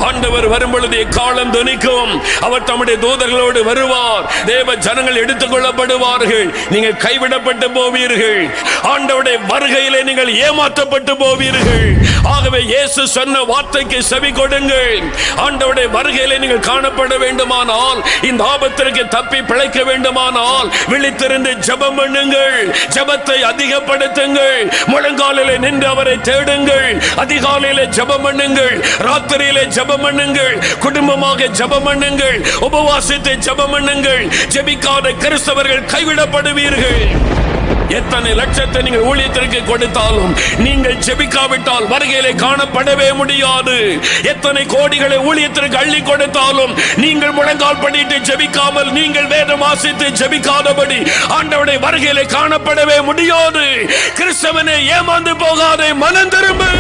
ஆண்டவர் வரும் பொழுது எக்காலம் துணிக்கும். அவர் தம்முடைய தூதர்களோடு வருவார். தேவ ஜனங்கள் எடுத்துக் கொள்ளப்படுவார்கள். நீங்கள் கைவிடப்பட்டு போவீர்கள். ஆண்டவருடைய வருகையிலே நீங்கள் ஏமாற்றப்பட்டு போவீர்கள். ஆகவே இயேசு சொன்ன வார்த்தைக்கு செவி கொடுங்கள். ஆண்டவருடைய வருகையிலே நீங்கள் காணப்பட வேண்டுமானால், இந்த ஆபத்திற்கு தப்பி பிழைக்க வேண்டுமானால் விழித்திருந்து ஜெபம் பண்ணுங்கள். ஜெபத்தை அதிகப்படுத்துங்கள். முழங்காலிலே நின்று அவரை தேடுங்கள். அதிகாலையிலே ஜெபம் பண்ணுங்கள். ராத்திரியிலே ஜெபம் பண்ணுங்கள். குடும்பமாக ஜெபம் பண்ணுங்கள். உபவாசித்து ஜெபம் பண்ணுங்கள். ஜெபிக்காத கிறிஸ்தவர்கள் கைவிடப்படுவீர்கள். எத்தனை லட்சத்தை நீங்கள் ஊழியத்திற்கு கொடுத்தாலும் நீங்கள் ஜெபிக்காவிட்டால் வருகையிலே காணப்படவே முடியாது. எத்தனை கோடிகளை ஊழியத்திற்கு அள்ளி கொடுத்தாலும் நீங்கள் முழங்கால் பண்ணிட்டு ஜெபிக்காமல், நீங்கள் வேதம் வாசித்து ஜெபிக்காதபடி ஆண்டவருடைய வருகையிலே காணப்படவே முடியாது. கிறிஸ்தவனே, ஏமாந்து போகாதே, மனம் திரும்பு.